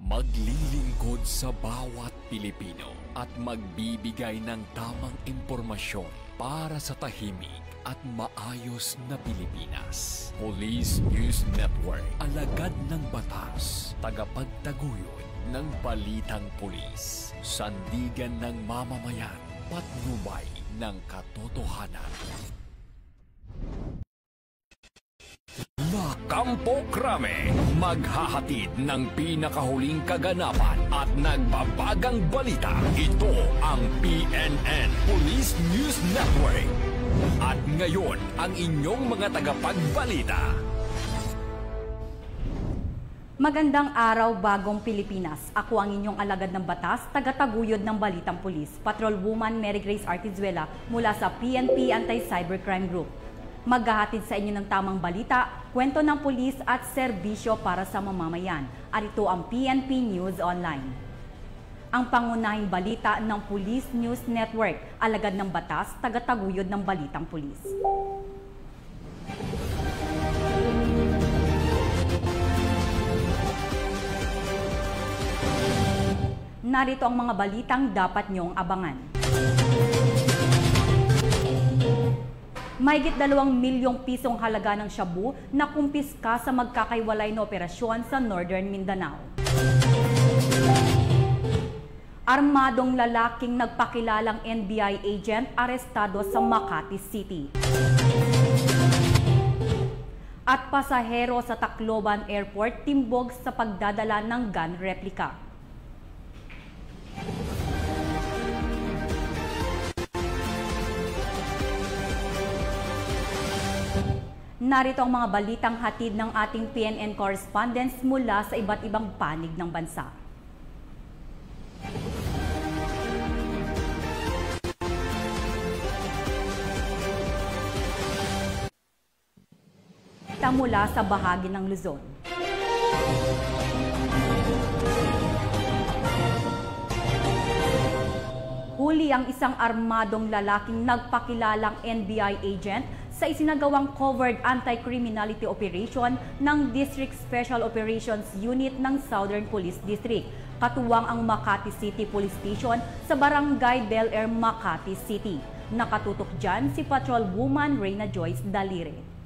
Maglilingkod sa bawat Pilipino at magbibigay ng tamang impormasyon para sa tahimik at maayos na Pilipinas. Police News Network, alagad ng batas, tagapagtaguyod ng balitang pulis, sandigan ng mamamayan, patnubay ng katotohanan. Kampo Krame, maghahatid ng pinakahuling kaganapan at nagbabagang balita. Ito ang PNN Police News Network. At ngayon, ang inyong mga tagapagbalita. Magandang araw, bagong Pilipinas. Ako ang inyong alagad ng batas, tagataguyod ng Balitang Pulis, Patrolwoman Mary Grace Artizuela mula sa PNP Anti-Cybercrime Group. Maghahatid sa inyo ng tamang balita, kwento ng pulis at serbisyo para sa mamamayan. At ito ang PNP News Online. Ang pangunahing balita ng Police News Network, alagad ng batas, tagataguyod ng Balitang Pulis. Narito ang mga balitang dapat niyong abangan. Mahigit 2 milyong pisong halaga ng shabu na kumpiska sa magkakaiwalay na operasyon sa Northern Mindanao. Armadong lalaking nagpakilalang NBI agent arestado sa Makati City. At pasahero sa Tacloban Airport timbog sa pagdadala ng gun replica. Narito ang mga balitang hatid ng ating PNN correspondents mula sa iba't ibang panig ng bansa. Mula sa bahagi ng Luzon. Huli ang isang armadong lalaking nagpakilalang NBI agent sa isinagawang covered anti-criminality operation ng District Special Operations Unit ng Southern Police District, katuwang ang Makati City Police Station sa Barangay Bel Air, Makati City. Nakatutok dyan si Patrolwoman Reyna Joyce Dalire.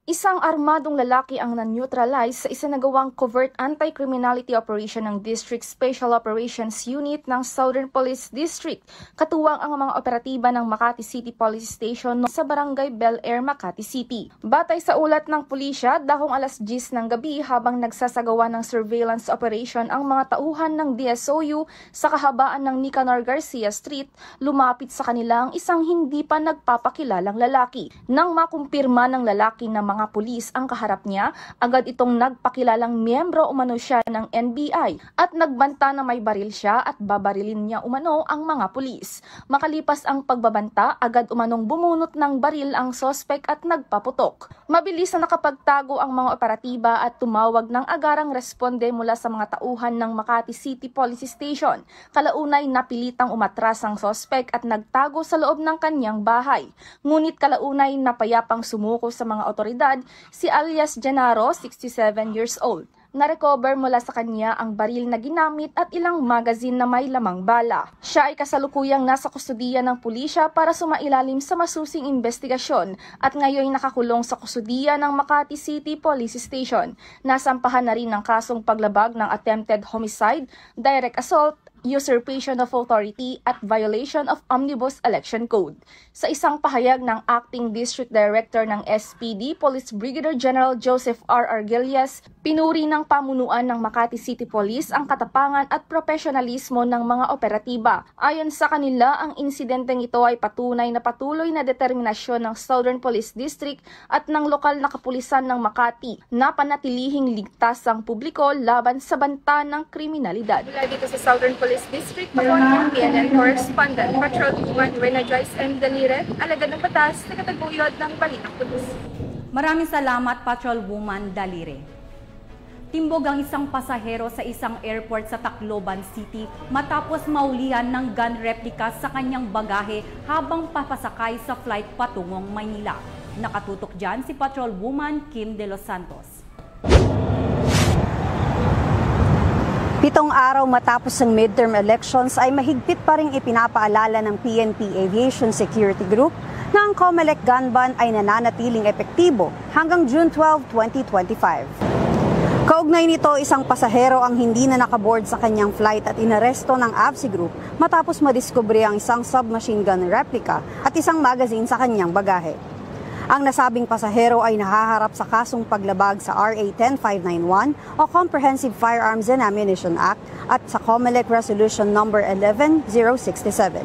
Isang armadong lalaki ang na-neutralize sa isinagawang covert anti-criminality operation ng District Special Operations Unit ng Southern Police District, katuwang ang mga operatiba ng Makati City Police Station sa Barangay Bel Air, Makati City. Batay sa ulat ng pulisya, dakong alas 10 ng gabi habang nagsasagawa ng surveillance operation ang mga tauhan ng DSOU sa kahabaan ng Nicanor Garcia Street, lumapit sa kanila ang isang hindi pa nagpapakilalang lalaki. Nang makumpirma ng lalaki na mga pulis ang kaharap niya, agad itong nagpakilalang miyembro umano siya ng NBI at nagbanta na may baril siya at babarilin niya umano ang mga pulis. Makalipas ang pagbabanta, agad umanong bumunot ng baril ang sospek at nagpaputok. Mabilis na nakapagtago ang mga operatiba at tumawag ng agarang responde mula sa mga tauhan ng Makati City Police Station. Kalaunay napilitang umatras ang sospek at nagtago sa loob ng kanyang bahay. Ngunit kalaunay napayapang sumuko sa mga otoridad si alias Genaro, 67 years old. Na-recover mula sa kanya ang baril na ginamit at ilang magazine na may lamang bala. Siya ay kasalukuyang nasa kustudiya ng pulisya para sumailalim sa masusing investigasyon at ngayon nakakulong sa kustudiya ng Makati City Police Station. Nasampahan na rin ng kasong paglabag ng attempted homicide, direct assault, usurpation of authority at violation of Omnibus Election Code. Sa isang pahayag ng Acting District Director ng SPD, Police Brigadier General Joseph R. Argelias, pinuri ng pamunuan ng Makati City Police ang katapangan at profesionalismo ng mga operatiba. Ayon sa kanila, ang insidenteng ito ay patunay na patuloy na determinasyon ng Southern Police District at ng lokal na kapulisan ng Makati na panatilihing ligtas ang publiko laban sa banta ng kriminalidad. Mula dito sa Southern Police District, Patrolwoman PNN Correspondent, Patrolwoman Reyna Joyce M. Dalire, alagad ng batas, tagataguyod ng Balitang Pulis. Maraming salamat, Patrolwoman Dalire. Timbog ang isang pasahero sa isang airport sa Tacloban City matapos maulihan ng gun replica sa kanyang bagahe habang papasakay sa flight patungong Maynila. Nakatutok dyan si Patrolwoman Kim De Los Santos. 7 araw matapos ang midterm elections ay mahigpit pa ring ipinapaalala ng PNP Aviation Security Group na ang COMELEC gun ban ay nananatiling epektibo hanggang June 12, 2025. Kaugnay nito, isang pasahero ang hindi na nakaboard sa kanyang flight at inaresto ng AFC Group matapos madiskubre ang isang submachine gun replica at isang magazine sa kanyang bagahe. Ang nasabing pasahero ay nahaharap sa kasong paglabag sa RA 10591 o Comprehensive Firearms and Ammunition Act at sa COMELEC Resolution No. 11067,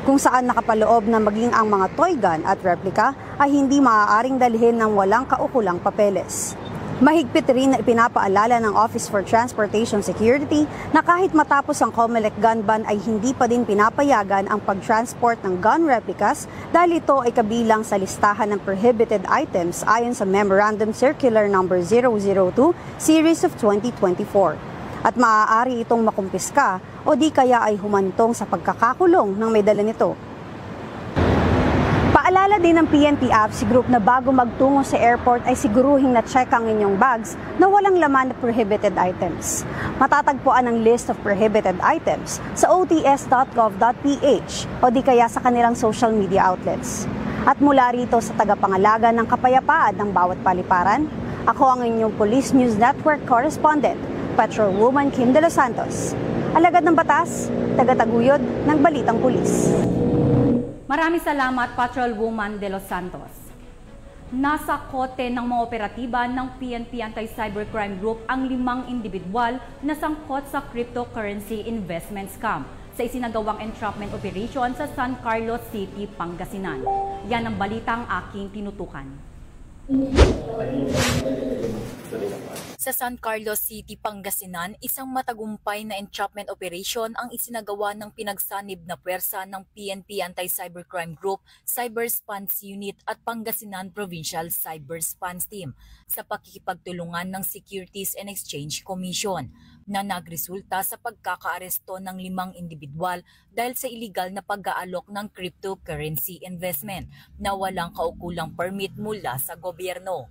kung saan nakapaloob na maging ang mga toy gun at replica ay hindi maaaring dalhin ng walang kaukulang papeles. Mahigpit rin na ipinapaalala ng Office for Transportation Security na kahit matapos ang COMELEC gun ban ay hindi pa din pinapayagan ang pag-transport ng gun replicas dahil ito ay kabilang sa listahan ng prohibited items ayon sa Memorandum Circular No. 002 Series of 2024. At maaari itong makumpiska o di kaya ay humantong sa pagkakakulong ng may dala nito. Paalala din ng PNP AFC Group na bago magtungo sa airport ay siguruhin na check ang inyong bags na walang laman na prohibited items. Matatagpuan ang list of prohibited items sa ots.gov.ph o di kaya sa kanilang social media outlets. At mula rito sa tagapangalaga ng kapayapaan ng bawat paliparan, ako ang inyong Police News Network correspondent, Patrolwoman Kim De Los Santos. Alagad ng batas, tagataguyod ng Balitang Pulis. Maraming salamat, Patrolwoman De Los Santos. Nasa kote ng mga operatiba ng PNP Anti-Cybercrime Group ang 5 individual na sangkot sa cryptocurrency investment scam sa isinagawang entrapment operation sa San Carlos City, Pangasinan. Yan ang balitang aking tinutukan. Sa San Carlos City, Pangasinan, isang matagumpay na entrapment operation ang isinagawa ng pinagsanib na puwersa ng PNP Anti-Cybercrime Group, Cybersponse Unit at Pangasinan Provincial Cybersponse Team sa pakikipagtulungan ng Securities and Exchange Commission na nagresulta sa pagkakaaresto ng 5 individual dahil sa iligal na pag-aalok ng cryptocurrency investment na walang kaukulang permit mula sa gobyerno.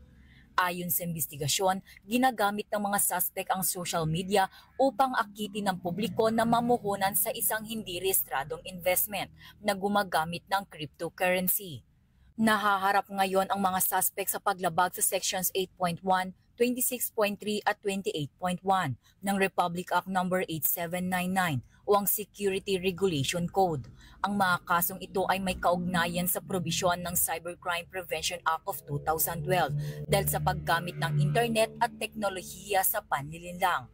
Ayon sa investigasyon, ginagamit ng mga suspect ang social media upang akitin ng publiko na mamuhunan sa isang hindi rehistradong investment na gumagamit ng cryptocurrency. Nahaharap ngayon ang mga suspect sa paglabag sa Sections 8.1, 26.3 at 28.1 ng Republic Act No. 8799 o ang Security Regulation Code. Ang mga kasong ito ay may kaugnayan sa probisyon ng Cybercrime Prevention Act of 2012 dahil sa paggamit ng internet at teknolohiya sa panlilinlang.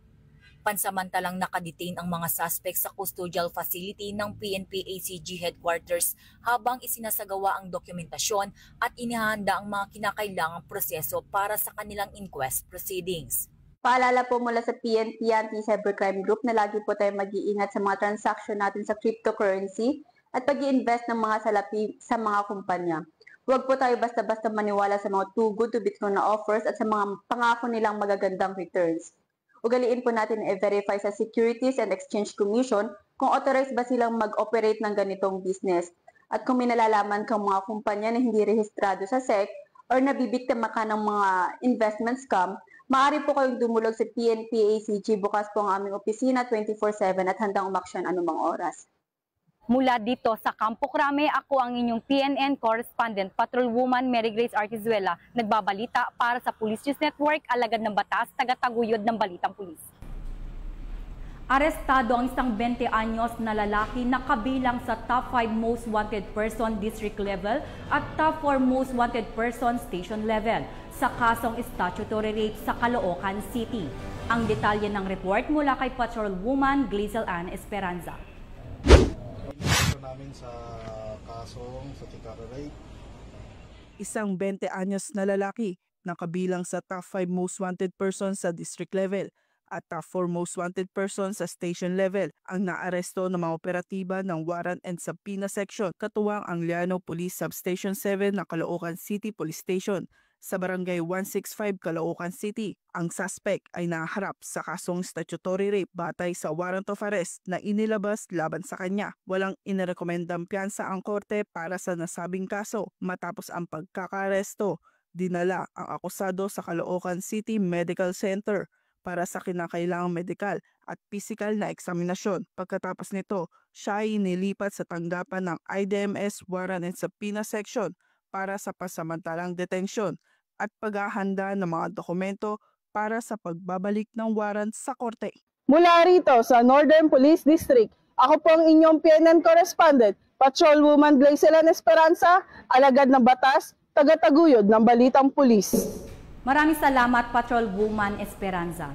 Pansamantalang nakadetain ang mga suspect sa custodial facility ng PNP ACG Headquarters habang isinasagawa ang dokumentasyon at inihanda ang mga kinakailangang proseso para sa kanilang inquest proceedings. Paalala po mula sa PNP Anti-Cybercrime Group na lagi po tayo mag-iingat sa mga transaction natin sa cryptocurrency at pag-i-invest ng mga salapi sa mga kumpanya. Huwag po tayo basta-basta maniwala sa mga too good to be true na offers at sa mga pangako nilang magagandang returns. Ugaliin po natin i-verify sa Securities and Exchange Commission kung authorized ba silang mag-operate ng ganitong business. At kung may nalalaman kang mga kumpanya na hindi rehistrado sa SEC or nabibiktima ka ng mga investment scam, maaari po kayong dumulog sa PNP ACG. Bukas po ang aming opisina 24/7 at handang umaksyon anumang oras. Mula dito sa Campo Crame, ako ang inyong PNN correspondent, Patrolwoman Mary Grace Artizuela, nagbabalita para sa Police News Network, alagad ng batas, tagataguyod ng Balitang Pulis. Arestado ang isang 20 anyos na lalaki na kabilang sa top 5 most wanted person district level at top 4 most wanted person station level sa kasong statutory rape sa Caloocan City. Ang detalye ng report mula kay Patrolwoman Glazel Ann Esperanza. Namin sa kasong statutory rape. Isang 20 anyos na lalaki na kabilang sa top 5 most wanted persons sa district level at top 4 most wanted persons sa station level ang naaresto ng mga operatiba ng Warrant and Subpoena Section katuwang ang Liano Police Substation 7 na Caloocan City Police Station sa Barangay 165 Caloocan City. Ang suspect ay naharap sa kasong statutory rape batay sa warrant of arrest na inilabas laban sa kanya. Walang inirekomendang piyansa ang korte para sa nasabing kaso. Matapos ang pagkakaresto, dinala ang akusado sa Caloocan City Medical Center para sa kinakailangang medikal at pisikal na eksaminasyon. Pagkatapos nito, siya ay inilipat sa tanggapan ng IDMS Warrant and Subpoena Section para sa pasamantalang detensyon at paghahanda ng mga dokumento para sa pagbabalik ng warrant sa korte. Mula rito sa Northern Police District, ako po ang inyong PNN correspondent, Patrolwoman Glycelan Esperanza, alagad ng batas, tagataguyod ng Balitang Pulis. Maraming salamat, Patrolwoman Esperanza.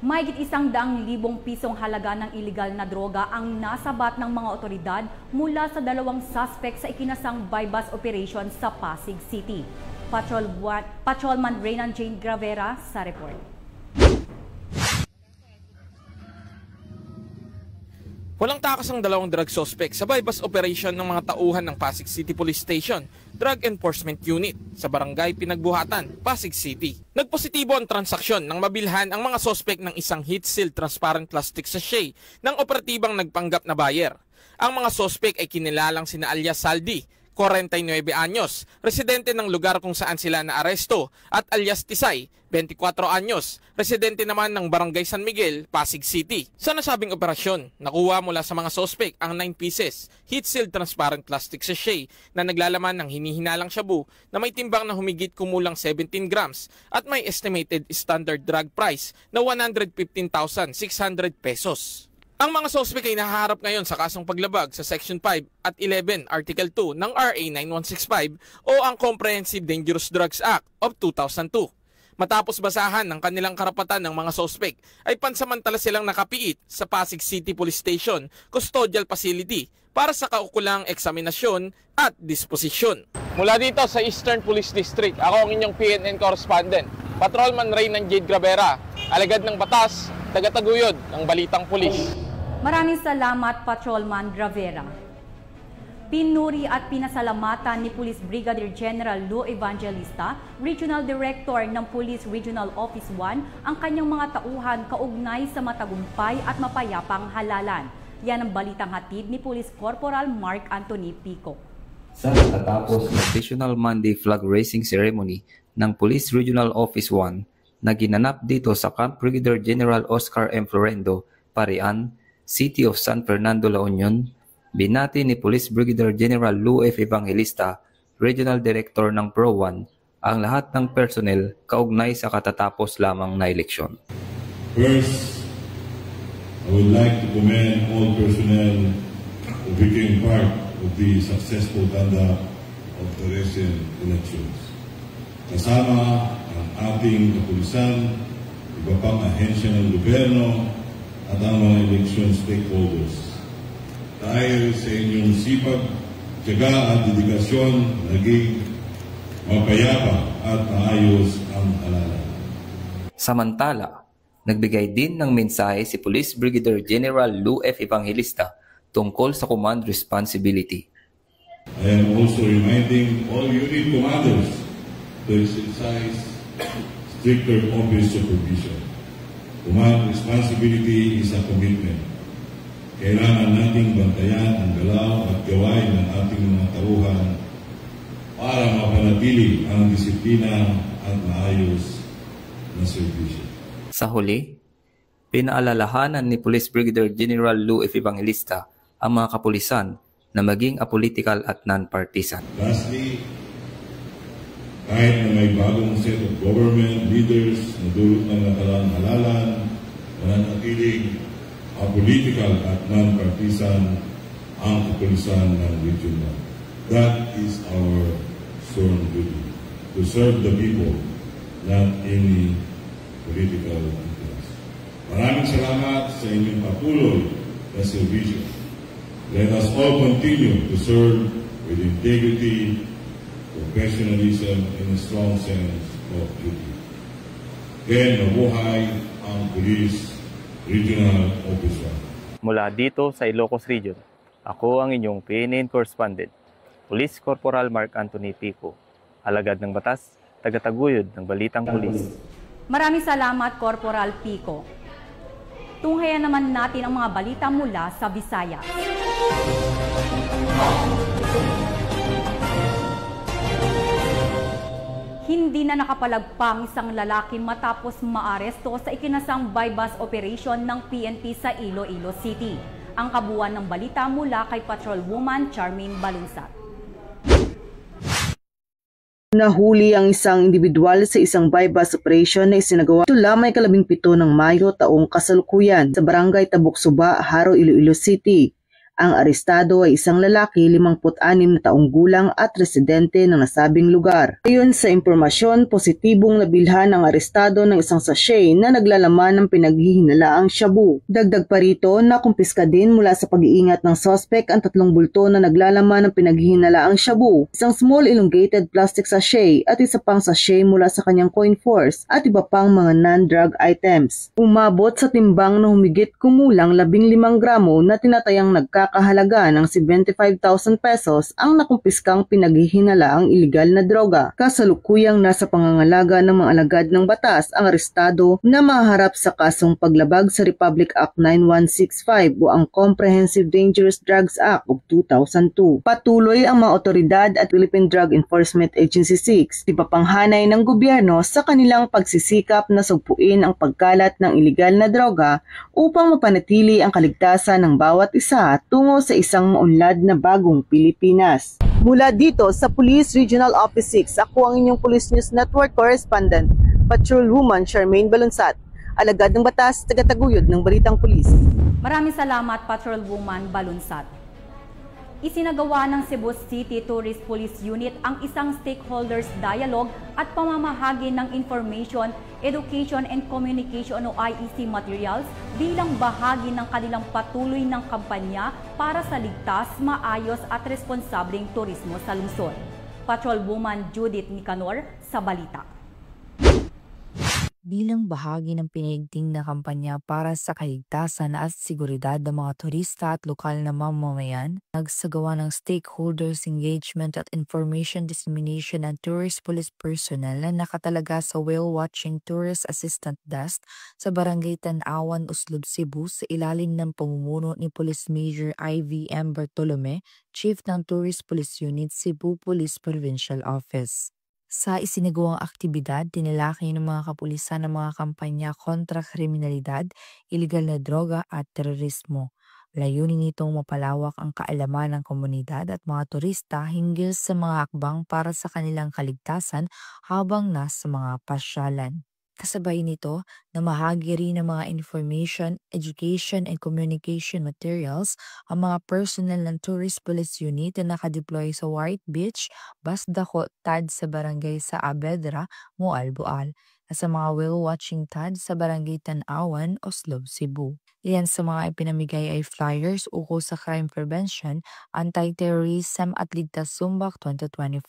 Mahigit 100,000 pisong halaga ng iligal na droga ang nasabat ng mga otoridad mula sa 2 suspect sa ikinasang bypass operation sa Pasig City. Patrolman Reynan Jane Gravera sa report. Walang takas ang 2 drug suspect sa bypass operation ng mga tauhan ng Pasig City Police Station Drug Enforcement Unit sa Barangay Pinagbuhatan, Pasig City. Nagpositibo ang transaksyon nang mabilhan ang mga suspect ng isang heat-sealed transparent plastic sachet ng operatibang nagpanggap na buyer. Ang mga suspect ay kinilalang sina alias Saldi, 49 anyos, residente ng lugar kung saan sila naaresto, at alias Tisay, 24 anyos, residente naman ng Barangay San Miguel, Pasig City. Sa nasabing operasyon, nakuha mula sa mga suspect ang 9 pieces heat-sealed transparent plastic sachet na naglalaman ng hinihinalang shabu na may timbang na humigit kumulang 17 grams at may estimated standard drug price na 115,600 pesos. Ang mga suspect ay nahaharap ngayon sa kasong paglabag sa Section 5 at 11 Article 2 ng RA 9165 o ang Comprehensive Dangerous Drugs Act of 2002. Matapos basahan ng kanilang karapatan ng mga suspect, ay pansamantala silang nakapiit sa Pasig City Police Station Custodial Facility para sa kaukulang eksaminasyon at disposisyon. Mula dito sa Eastern Police District, ako ang inyong PNN correspondent, Patrolman Reynan Jade Gravera, alagad ng batas, tagataguyod ng Balitang Pulis. Maraming salamat, Patrolman Gravera. Pinuri at pinasalamatan ni Police Brigadier General Lou Evangelista, Regional Director ng Police Regional Office 1, ang kanyang mga tauhan kaugnay sa matagumpay at mapayapang halalan. Yan ang balitang hatid ni Police Corporal Mark Anthony Pico. Sa katatapos ng National Monday Flag Raising Ceremony ng Police Regional Office 1 na ginanap dito sa Camp Brigadier General Oscar M. Florendo, Parian, City of San Fernando, La Union, binati ni Police Brigadier General Lou F. Evangelista, Regional Director ng Pro 1, ang lahat ng personnel kaugnay sa katatapos lamang na eleksyon. First, I would like to commend all personnel who became part of the successful conduct of the recent elections. Kasama ang ating kapulisan, iba pang ahensya ng gobyerno at ang mga election stakeholders. Dahil sa inyong sipag, tiyaga at dedikasyon, naging mapayapa at maayos ang halalan. Samantala, nagbigay din ng mensahe si Police Brigadier General Lou F. Evangelista tungkol sa command responsibility. I am also reminding all unit commanders to exercise stricter office supervision. Command responsibility is a commitment. Kailangan nating bantayan ang galaw at gawain ng ating mga tauhan para mapanatili ang disiplina at maayos na serbisyo. Sa huli, pinaalalahanan ni Police Brigadier General Lou F. Evangelista ang mga kapulisan na maging apolitical at non-partisan. Lastly, kahit na may bagong set of government leaders na dulot ng nakaraang halalan, mananatiling apolitical at non-partisan ang kapulisan ng Region 1. That is our sworn duty, to serve the people, not any political interest. Maraming salamat sa inyong patuloy na servisyo. Let us all continue to serve with integrity, professionalism, and a strong sense of duty. Again, mabuhay ang Police Regional Office 1. Mula dito sa Ilocos Region, ako ang inyong PNN correspondent, Police Corporal Mark Anthony Pico, alagad ng batas, tagataguyod ng Balitang Pulis. Maraming salamat, Corporal Pico. Tunghayan naman natin ang mga balita mula sa Visayas. Hindi na nakapalagpang isang lalaki matapos maaresto sa ikinasang bypass operation ng PNP sa Iloilo City. Ang kabuuan ng balita mula kay Patrolwoman Charmaine Balunsat. Nahuli ang isang individual sa isang bypass operation na isinagawa ito lamang 17 ng Mayo taong kasalukuyan sa Barangay Tabuk-Suba, Haro, Iloilo City. Ang arestado ay isang lalaki 56 na taong gulang at residente ng nasabing lugar. Ayon sa impormasyon, positibong nabilhan ang arestado ng isang sachet na naglalaman ng pinaghihinalaang shabu. Dagdag pa rito, nakumpiska din mula sa pag-iingat ng suspect ang 3 bulto na naglalaman ng pinaghihinalaang shabu, isang small elongated plastic sachet at isa pang sachet mula sa kanyang coin purse at iba pang mga non-drug items. Umabot sa timbang na humigit kumulang 15 gramo na tinatayang kahalaga ng 75,000 pesos ang nakumpiskang pinaghihinalaang iligal na droga. Kasalukuyang nasa pangangalaga ng mga alagad ng batas ang arestado na maharap sa kasong paglabag sa Republic Act 9165 o ang Comprehensive Dangerous Drugs Act of 2002. Patuloy ang mga otoridad at Philippine Drug Enforcement Agency 6 ipapanghanay ng gobyerno sa kanilang pagsisikap na sugpuin ang pagkalat ng iligal na droga upang mapanatili ang kaligtasan ng bawat isa tungo sa isang maunlad na bagong Pilipinas. Mula dito sa Police Regional Office 6, ako ang inyong Police News Network Correspondent, Patrolwoman Charmaine Balunsat, alagad ng batas, tagataguyod ng balitang pulis. Maraming salamat, Patrolwoman Balunsat. Isinagawa ng Cebu City Tourist Police Unit ang isang stakeholders dialogue at pamamahagi ng information, education and communication o IEC materials bilang bahagi ng kanilang patuloy ng kampanya para sa ligtas, maayos at responsableng turismo sa lungsod. Patrolwoman Judith Nicanor sa balita. Bilang bahagi ng pinaigting na kampanya para sa kaligtasan at seguridad ng mga turista at lokal na mamamayan, nagsagawa ng stakeholders engagement at information dissemination ng tourist police personnel na nakatalaga sa whale-watching tourist assistant desk sa Barangay Tanawan, Uslob, Cebu sa ilalim ng pamumuno ni Police Major I.V.M. Bartolome, Chief ng Tourist Police Unit, Cebu Police Provincial Office. Sa isinagawang aktibidad, tinalakay ng mga kapulisan ng mga kampanya kontra kriminalidad, iligal na droga at terorismo. Layunin nitong mapalawak ang kaalaman ng komunidad at mga turista hinggil sa mga hakbang para sa kanilang kaligtasan habang nasa mga pasyalan. Kasabay nito, namahagi rin ng mga information, education, and communication materials ang mga personnel ng Tourist Police Unit na nakadeploy sa White Beach, Basdako, TAD sa Barangay sa Abedra, Moalboal, at sa mga whale-watching TAD sa Barangay Tanawan, Oslob, Cebu. Iyan sa mga ipinamigay ay flyers ukol sa crime prevention, anti-terrorism at ligtas Sumbak 2025.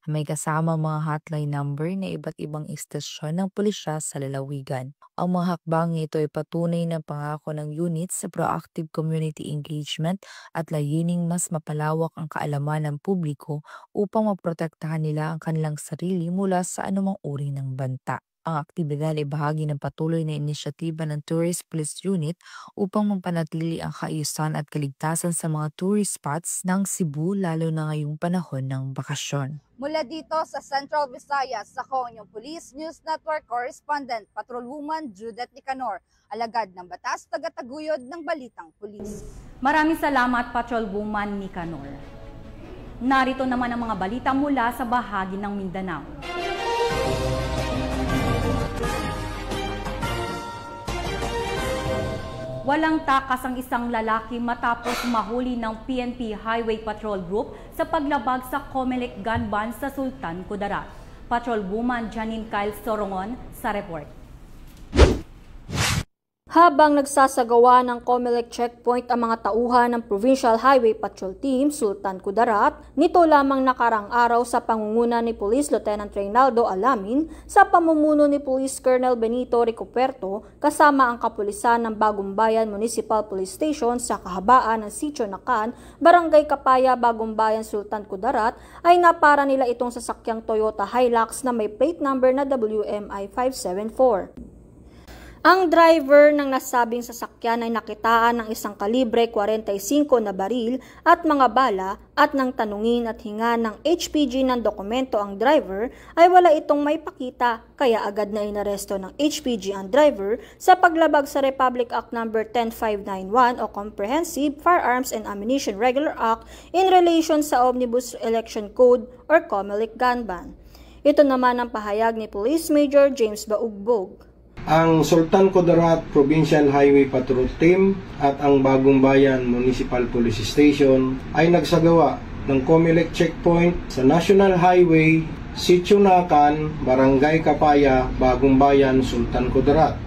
May kasama mga hotline number na iba't ibang istasyon ng pulisya sa lalawigan. Ang mga hakbang ito ay patunay na pangako ng unit sa proactive community engagement at layuning mas mapalawak ang kaalaman ng publiko upang maprotektahan nila ang kanilang sarili mula sa anumang uri ng banta. Ang aktibidad ay bahagi ng patuloy na inisyatiba ng Tourist Police Unit upang mapanatili ang kaayusan at kaligtasan sa mga tourist spots ng Cebu lalo na ngayong panahon ng bakasyon. Mula dito sa Central Visayas, ako ang inyong Police News Network Correspondent, Patrolwoman Judith Nicanor, alagad ng batas, tagataguyod ng balitang pulis. Maraming salamat, Patrolwoman Nicanor. Narito naman ang mga balita mula sa bahagi ng Mindanao. Walang takas ang isang lalaki matapos mahuli ng PNP Highway Patrol Group sa paglabag sa Comelec gun ban sa Sultan Kudarat. Patrolwoman Janine Kyle Sorongon sa report. Habang nagsasagawa ng Comelec checkpoint ang mga tauhan ng Provincial Highway Patrol Team Sultan Kudarat, nito lamang nakarang araw sa pangunguna ni Police Lieutenant Reynaldo Alamin sa pamumuno ni Police Colonel Benito Ricoperto kasama ang kapulisan ng Bagumbayan Municipal Police Station sa kahabaan ng Sitio Nakan, Barangay Kapaya, Bagumbayan, Sultan Kudarat ay napara nila itong sasakyang Toyota Hilux na may plate number na WMI 574. Ang driver ng nasabing sasakyan ay nakitaan ng isang kalibre 45 na baril at mga bala at nang tanungin at hinga ng HPG ng dokumento ang driver ay wala itong may pakita kaya agad na inaresto ng HPG ang driver sa paglabag sa Republic Act No. 10591 o Comprehensive Firearms and Ammunition Regular Act in relation sa Omnibus Election Code or COMELEC gun ban. Ito naman ang pahayag ni Police Major James Baugbog. Ang Sultan Kudarat Provincial Highway Patrol Team at ang Bagong Bayan Municipal Police Station ay nagsagawa ng COMELEC checkpoint sa National Highway, Sitio Nakan, Barangay Kapaya, Bagong Bayan, Sultan Kudarat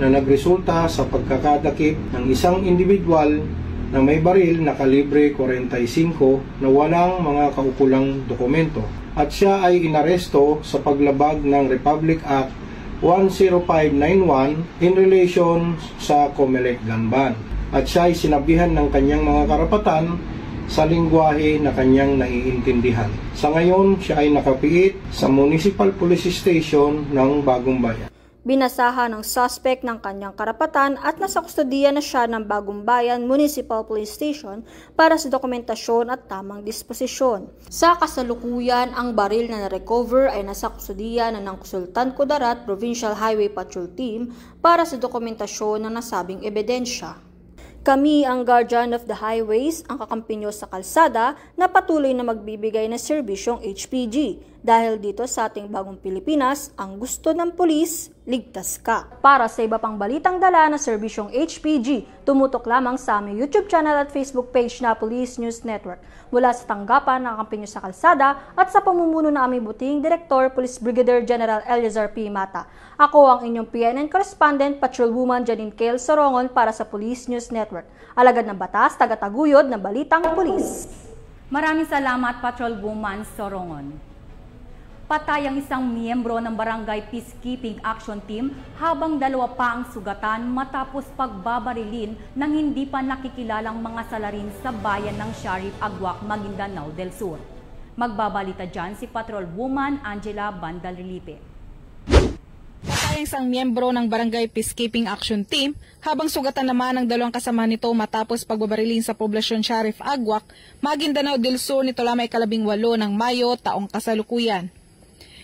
na nagresulta sa pagkakadakip ng isang individual na may baril na kalibre 45 na walang mga kaukulang dokumento at siya ay inaresto sa paglabag ng Republic Act 10591 in relation sa COMELEC gun ban at siya ay sinabihan ng kanyang mga karapatan sa lingwahe na kanyang naiintindihan. Sa ngayon, siya ay nakapiit sa Municipal Police Station ng Bagong Bayan. Binasahan ng suspect ng kanyang karapatan at nasa kustodiya na siya ng Bagong Bayan Municipal Police Station para sa dokumentasyon at tamang disposisyon. Sa kasalukuyan, ang baril na na-recover ay nasa kustodiya na ng Sultan Kudarat Provincial Highway Patrol Team para sa dokumentasyon ng nasabing ebidensya. Kami ang Guardian of the Highways, ang kakampi nyo sa kalsada na patuloy na magbibigay ng serbisyong HPG. Dahil dito sa ating bagong Pilipinas, ang gusto ng pulis, ligtas ka. Para sa iba pang balitang dala na serbisyong HPG, tumutok lamang sa aming YouTube channel at Facebook page na Police News Network. Mula sa tanggapan ng kakampi nyo sa kalsada at sa pamumuno ng aming buting Direktor, Police Brigadier General Eliezer P. Mata. Ako ang inyong PNN Correspondent, Patrolwoman Janine Kale Sorongon para sa Police News Network. Alagad ng batas, tagataguyod ng balitang pulis. Maraming salamat, Patrolwoman Sorongon. Patay ang isang miyembro ng Barangay Peacekeeping Action Team habang dalawa pa ang sugatan matapos pagbabarilin ng hindi pa nakikilalang mga salarin sa bayan ng Sharif Agwak, Maguindanao del Sur. Magbabalita dyan si Patrolwoman Angela Bandalrilipe. Patay ang isang miyembro ng Barangay Peacekeeping Action Team habang sugatan naman ang dalawang kasama nito matapos pagbabarilin sa poblasyon Sharif Agwak, Maguindanao del Sur nito lamang 18 ng Mayo taong kasalukuyan.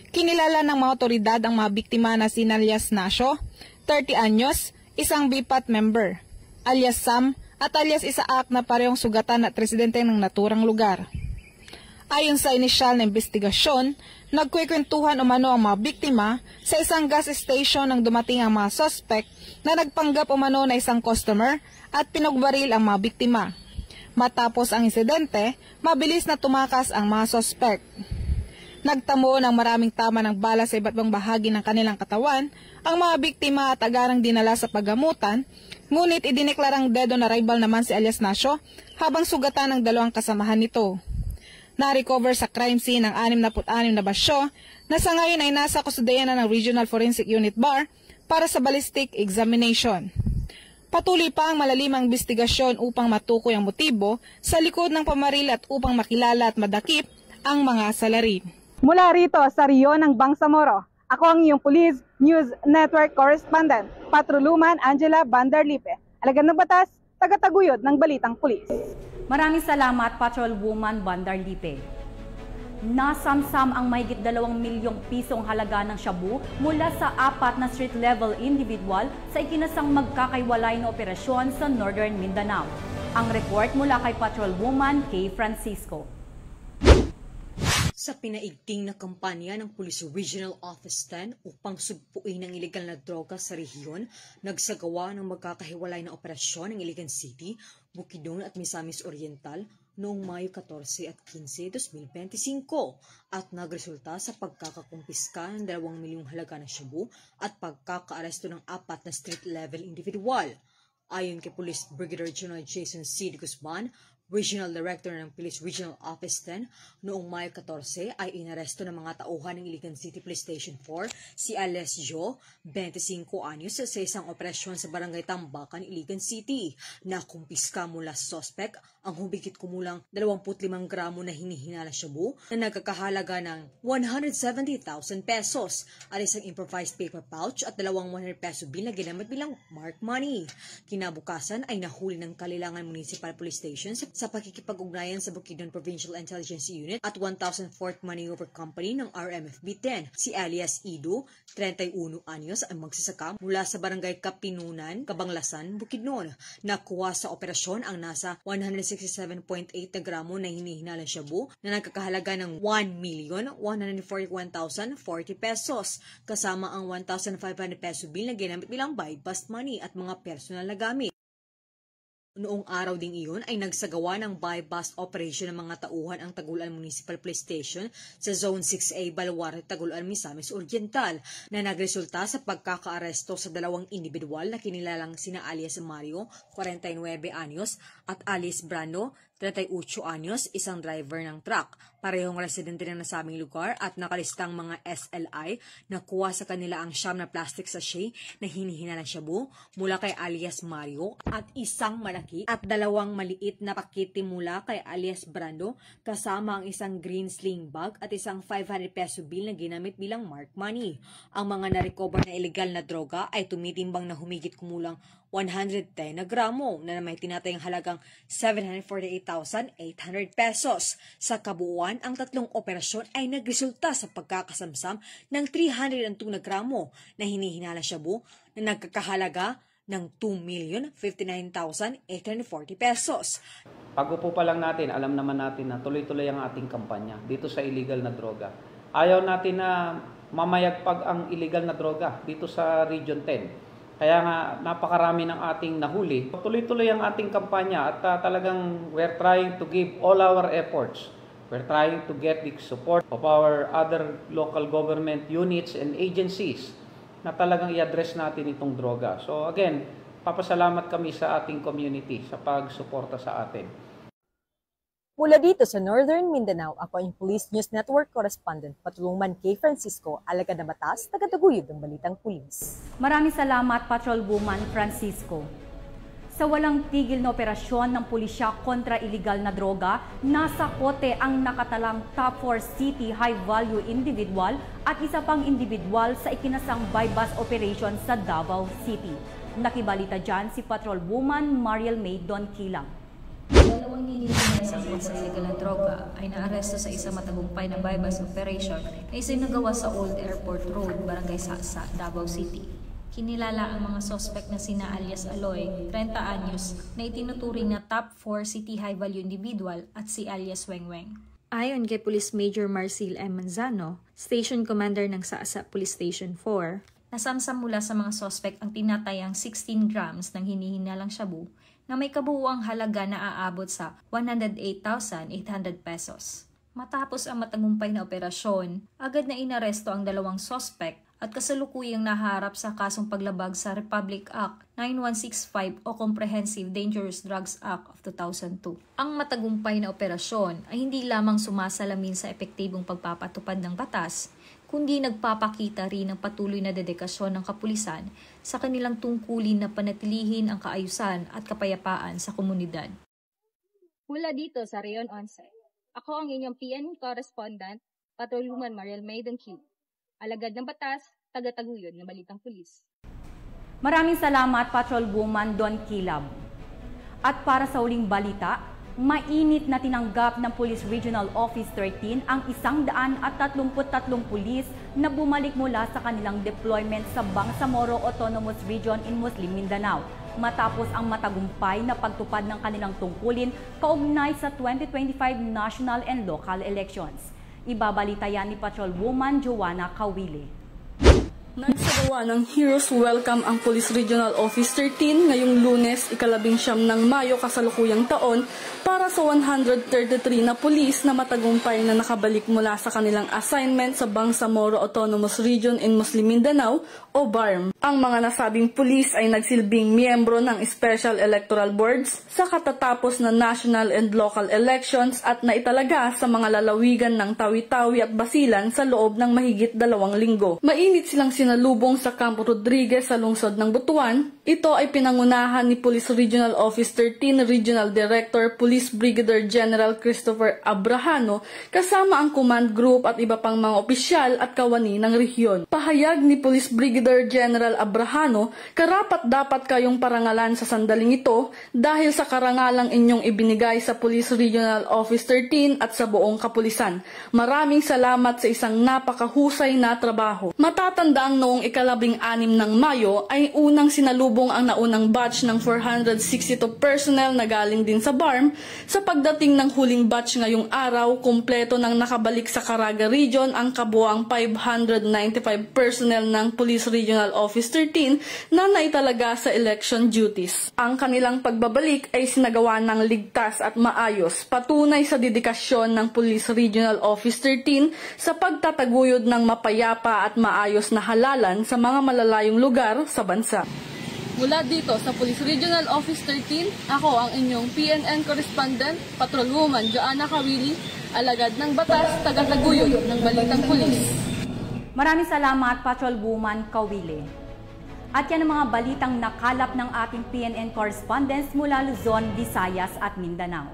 Kinilala ng mga otoridad ang mga biktima na si alias Nasho, 30 anyos, isang BPAT member, alias Sam at alias Isaak na parehong sugatan at residente ng naturang lugar. Ayon sa inisyal na investigasyon, nagkwekwentuhan umano ang mga biktima sa isang gas station nang dumating ang mga suspect na nagpanggap umano na isang customer at pinagbaril ang mga biktima. Matapos ang insidente, mabilis na tumakas ang mga suspect. Nagtamo ng maraming tama ng bala sa iba't ibang bahagi ng kanilang katawan ang mga biktima at agarang dinala sa paggamutan, ngunit idineklarang dead on arrival naman si alias Nasho habang sugatan ng dalawang kasamahan nito. Na-recover sa crime scene ang 66 na basyo na sa ngayon ay nasa kustudiyan na ng Regional Forensic Unit BAR para sa ballistic examination. Patuloy pa ang malalimang investigasyon upang matukoy ang motibo sa likod ng pamaril at upang makilala at madakip ang mga salarin. Mula rito sa Rio ng Bangsamoro, ako ang iyong Police News Network Correspondent, Patrolwoman Angela Bandarlipe. Alagad ng batas, tagataguyod ng balitang pulis. Maraming salamat, Patrolwoman Bandarlipe. Nasamsam ang mahigit 2 milyong pisong halaga ng shabu mula sa 4 na street-level individual sa ikinasang magkakaiwalay na operasyon sa Northern Mindanao. Ang report mula kay Patrolwoman Kay Francisco. Sa pinaigting na kampanya ng Police Regional Office 10 upang sugpuin ang ilegal na droga sa rehiyon, nagsagawa ng magkakahiwalay na operasyon ng Iligan City, Bukidnon at Misamis Oriental noong Mayo 14 at 15, 2025 at nagresulta sa pagkakakumpiska ng 2 milyong halaga ng shabu at pagkakaaresto ng 4 na street-level individual. Ayon kay Police Brigadier General Jason C. Guzman, Regional Director ng Police Regional Office 10 noong Mayo 14 ay inaresto ng mga tauhan ng Iligan City Police Station 4 si alias Joe, 25 anyos sa isang operasyon sa Barangay Tambakan, Iligan City. Nakumpiska mula sa suspect ang humigit kumulang 25 gramo na hinihinala shabu na nagkakahalaga ng 170,000 pesos at isang improvised paper pouch at 200 peso bill na ginamit bilang mark money. Kinabukasan ay nahuli ng Kalilangan Municipal Police Station sa pakikipag-ugnayan sa Bukidnon Provincial Intelligence Unit at 1,004th Maneuver Company ng RMFB-10. Si alias Ido, 31 anyos, ang magsasaka mula sa Barangay Kapinunan, Kabanglasan, Bukidnon. Nakuha sa operasyon ang nasa 167.8 na gramo na hinihinalang shabu na nagkakahalaga ng 1,141,040 pesos kasama ang 1,500 peso bill na ginamit bilang buy-bust money at mga personal na gamit. Noong araw ding iyon ay nagsagawa ng buy-bust operation ng mga tauhan ang Tagulan Municipal Police Station sa Zone 6A, Balwarte, Tagulan, Misamis Oriental na nagresulta sa pagkakaaresto sa dalawang individual na kinilalang sina alias Mario, 49 anyos at alias Brando, 38 anyos, isang driver ng truck. Parehong residente ng nasabing lugar at nakalistang mga SLI. Nakuha sa kanila ang siyam na plastic sachet na hinihinalang shabu mula kay alias Mario at isang malaki at dalawang maliit na pakete mula kay alias Brando kasama ang isang green sling bag at isang 500 peso bill na ginamit bilang mark money. Ang mga na-recover na illegal na droga ay tumitimbang na humigit kumulang 110 na gramo na may tinatayang halagang 748,800 pesos. Sa kabuuan, ang tatlong operasyon ay nagresulta sa pagkakasamsam ng 302 na gramo na hinihinala shabu na nagkakahalaga ng 2,059,840 pesos. Pag-upo pa lang natin, alam naman natin na tuloy-tuloy ang ating kampanya dito sa illegal na droga. Ayaw natin na mamayagpag ang illegal na droga dito sa Region 10. Kaya nga napakarami ng ating nahuli. Tuloy-tuloy ang ating kampanya at talagang we're trying to give all our efforts. We're trying to get the support of our other local government units and agencies na talagang i-address natin itong droga. So again, papasalamat kami sa ating community sa pagsuporta sa atin. Mula dito sa Northern Mindanao, ako ang Police News Network Correspondent Patrolwoman Kay Francisco, alagad na batas, tagataguyod ng balitang pulis. Maraming salamat, Patrolwoman Francisco. Sa walang tigil na operasyon ng pulisya kontra iligal na droga, nasa kote ang nakatalang top 4 city high-value individual at isa pang individual sa ikinasang buy-bust operation sa Davao City. Nakibalita dyan si Patrolwoman Mariel May Don Kilang. Dalawang ninihinay sa illegal na droga ay naaresto sa isang matagumpay na buy-bust operation na isinagawa sa Old Airport Road, Barangay Sasa, Davao City. Kinilala ang mga sospek na sina alias Aloy, 30 anyos, na itinuturing na top 4 city high-value individual at si alias Wengweng. Ayon kay Police Major Marcil M. Manzano, Station Commander ng Sasa Police Station 4, nasamsam mula sa mga sospek ang tinatayang 16 grams ng hinihinalang shabu na may kabuuang halaga na aabot sa 108,800 pesos. Matapos ang matagumpay na operasyon, agad na inaresto ang dalawang sospek at kasalukuyang naharap sa kasong paglabag sa Republic Act 9165 o Comprehensive Dangerous Drugs Act of 2002. Ang matagumpay na operasyon ay hindi lamang sumasalamin sa epektibong pagpapatupad ng batas, kundi nagpapakita rin ng patuloy na dedikasyon ng kapulisan sa kanilang tungkulin na panatilihin ang kaayusan at kapayapaan sa komunidad. Mula dito sa Rayon 11, ako ang inyong PN correspondent, Patrolwoman Mariel May Don Kilang. Alagad ng batas, tagataguyod ng balitang pulis. Maraming salamat, Patrolwoman Don Kilab. At para sa uling balita, mainit na tinanggap ng Police Regional Office 13 ang 133 pulis na bumalik mula sa kanilang deployment sa Bangsamoro Autonomous Region in Muslim Mindanao matapos ang matagumpay na pagtupad ng kanilang tungkulin kaugnay sa 2025 national and local elections. Ibabalita yan ni Patrolwoman Joanna Kawili. Nagsagawa ng Heroes Welcome ang Police Regional Office 13 ngayong Lunes, 19 ng Mayo kasalukuyang taon para sa 133 na pulis na matagumpay na nakabalik mula sa kanilang assignment sa Bangsamoro Autonomous Region in Muslim Mindanao o o BARM. Ang mga nasabing pulis ay nagsilbing miyembro ng Special Electoral Boards sa katatapos na national and local elections at naitalaga sa mga lalawigan ng Tawi-Tawi at Basilan sa loob ng mahigit 2 linggo. Mainit silang sinalubong sa Campo Rodriguez sa lungsod ng Butuan. Ito ay pinangunahan ni Police Regional Office 13 Regional Director Police Brigadier General Christopher Abrahano kasama ang command group at iba pang mga opisyal at kawani ng rehiyon. Pahayag ni Police Brigadier General Abrahano, karapat dapat kayong parangalan sa sandaling ito dahil sa karangalang inyong ibinigay sa Police Regional Office 13 at sa buong kapulisan. Maraming salamat sa isang napakahusay na trabaho. Matatandaang noong 16 ng Mayo ay unang sinalubong ang naunang batch ng 462 personnel na galing din sa BARM. Sa pagdating ng huling batch ngayong araw, kumpleto nang nakabalik sa Caraga Region ang kabuang 595 personnel ng Police Regional Office 13 na naitalaga sa election duties. Ang kanilang pagbabalik ay sinagawa ng ligtas at maayos, patunay sa dedikasyon ng Police Regional Office 13 sa pagtataguyod ng mapayapa at maayos na halalan sa mga malalayong lugar sa bansa. Mula dito sa Police Regional Office 13, ako ang inyong PNN Correspondent, Patrolwoman Joanna Kawili, alagad ng batas, tagataguyod ng Balitang Pulis. Maraming salamat, Patrolwoman Kawili. At yan ang mga balitang nakalap ng ating PNN correspondents mula Luzon, Visayas at Mindanao.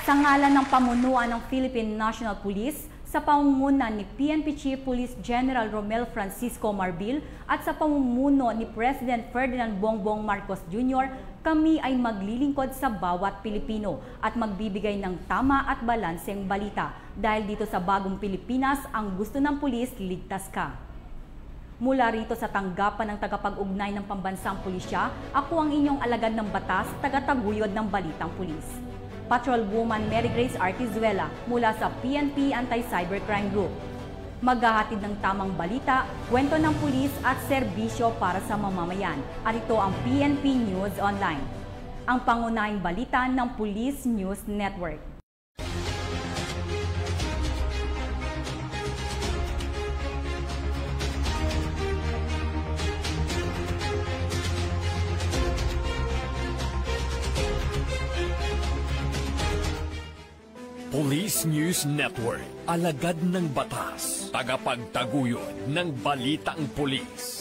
Sa ngalan ng pamunuan ng Philippine National Police, sa pamumuno ni PNP Chief Police General Romel Francisco Marbil at sa pamumuno ni President Ferdinand Bongbong Marcos Jr., kami ay maglilingkod sa bawat Pilipino at magbibigay ng tama at balanseng balita dahil dito sa bagong Pilipinas, ang gusto ng pulis, ligtas ka. Mula rito sa tanggapan ng tagapag-ugnay ng pambansang pulisya, ako ang inyong alagad ng batas, tagataguyod ng Balitang Pulis. Patrolwoman Mary Grace Artizuela mula sa PNP Anti-Cybercrime Group. Maghahatid ng tamang balita, kwento ng pulis at serbisyo para sa mamamayan. At ito ang PNP News Online, ang pangunahing balita ng Police News Network. Police News Network, alagad ng batas, tagapagtaguyod ng Balitang Pulis.